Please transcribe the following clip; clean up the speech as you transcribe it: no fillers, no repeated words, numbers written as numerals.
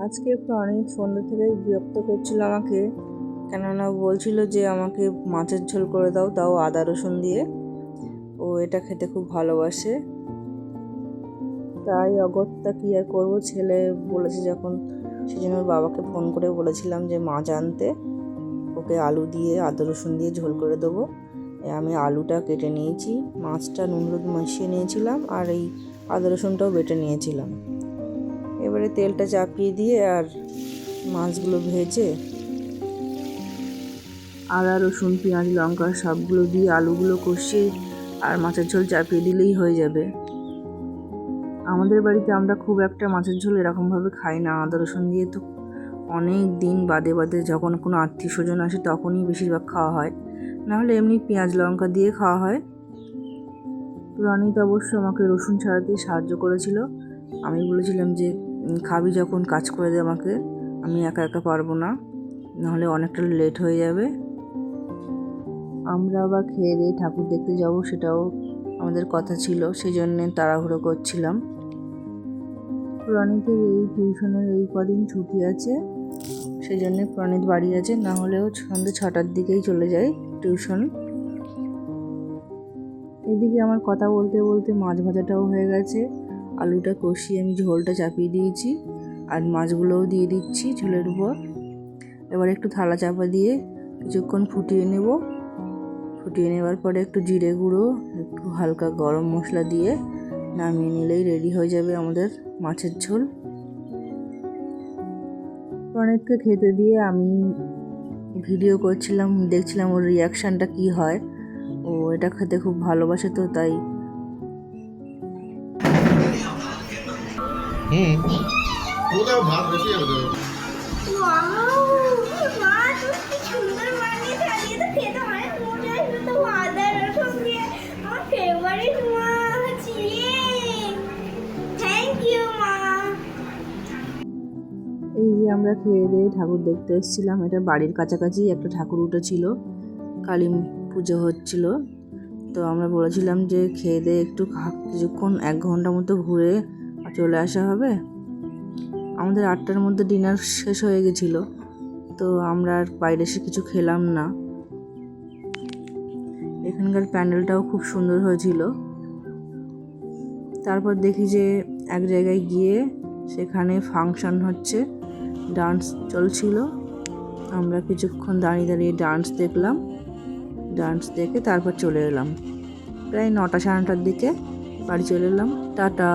আজকে অনেক সন্ধ্যা থেকে বিরক্ত করছিল আমাকে, কেননা বলছিল যে আমাকে মাছের ঝোল করে দাও, তাও আদা রসুন দিয়ে। ও এটা খেতে খুব ভালোবাসে, তাই অগত্যা কি আর করবো, ছেলে বলেছে যখন, সেজন্য ওর বাবাকে ফোন করে বলেছিলাম যে মাছ আনতে, ওকে আলু দিয়ে আদা রসুন দিয়ে ঝোল করে দেবো। আমি আলুটা কেটে নিয়েছি, মাছটা নুন হলুদ মিশিয়ে নিয়েছিলাম, আর এই আদা রসুনটাও বেটে নিয়েছিলাম। এবারে তেলটা চাপিয়ে দিয়ে আর মাছগুলো ভেজে আদা রসুন পেঁয়াজ লঙ্কা সবগুলো দিয়ে আলুগুলো কষিয়ে আর মাছের ঝোল চাপিয়ে দিলেই হয়ে যাবে। আমাদের বাড়িতে আমরা খুব একটা মাছের ঝোল এরকমভাবে খাই না আদা রসুন দিয়ে, তো অনেক দিন বাদে বাদে যখন কোনো আত্মীয় স্বজন আসে তখনই বেশিরভাগ খাওয়া হয়, নাহলে এমনি পেঁয়াজ লঙ্কা দিয়ে খাওয়া হয়। রনিত অবশ্য আমাকে রসুন ছাড়াতে সাহায্য করেছিল। আমি বলেছিলাম যে খাবি যখন কাজ করে দে আমাকে, আমি একা একা পারবো না, নাহলে অনেকটা লেট হয়ে যাবে। আমরা আবার খেয়ে দিয়ে ঠাকুর দেখতে যাব, সেটাও আমাদের কথা ছিল, সেই জন্যে তাড়াহুড়ো করছিলাম। প্রণীতের এই টিউশনের এই কদিন ছুটি আছে, সেই জন্যে প্রণীত বাড়ি আছে, না হলেও সন্ধ্যে 6টার দিকেই চলে যায় টিউশন। এদিকে আমার কথা বলতে বলতে মাছ ভাজাটাও হয়ে গেছে, আলুটা কষিয়ে আমি ঝোলটা চাপিয়ে দিয়েছি, আর মাছগুলোও দিয়ে দিচ্ছি ঝোলের উপর। এবার একটু থালা চাপা দিয়ে কিছুক্ষণ ফুটিয়ে নেব। ফুটিয়ে নেওয়ার পরে একটু জিরে গুঁড়ো, একটু হালকা গরম মশলা দিয়ে নামিয়ে নিলেই রেডি হয়ে যাবে আমাদের মাছের ঝোল। প্রণীতকে খেতে দিয়ে আমি ভিডিও করছিলাম, দেখছিলাম ওর রিয়াকশানটা কি হয়। ও এটা খেতে খুব ভালোবাসে, তো তাই ভাত বেশি হবে। এই যে আমরা খেয়ে দিয়ে ঠাকুর দেখতে এসেছিলাম, এটা বাড়ির কাছাকাছি একটা ঠাকুর উঠেছিল, কালী পুজো হচ্ছিল। তো আমরা বলেছিলাম যে খেয়ে দিয়ে একটু কিছুক্ষণ 1 ঘন্টা মতো ঘুরে চলে আসা হবে। আমাদের 8টার মধ্যে ডিনার শেষ হয়ে গেছিলো, তো আমরা আর বাইরে এসে কিছু খেলাম না। এখানকার প্যান্ডেলটাও খুব সুন্দর হয়েছিল। তারপর দেখি যে এক জায়গায় গিয়ে সেখানে ফাংশন হচ্ছে, ডান্স চলছিল। আমরা কিছুক্ষণ দাঁড়িয়ে দাঁড়িয়ে ডান্স দেখলাম, ডান্স দেখে তারপর চলে এলাম। প্রায় 9টা সাড়ে 9টার দিকে বাড়ি চলে এলাম। টাটা।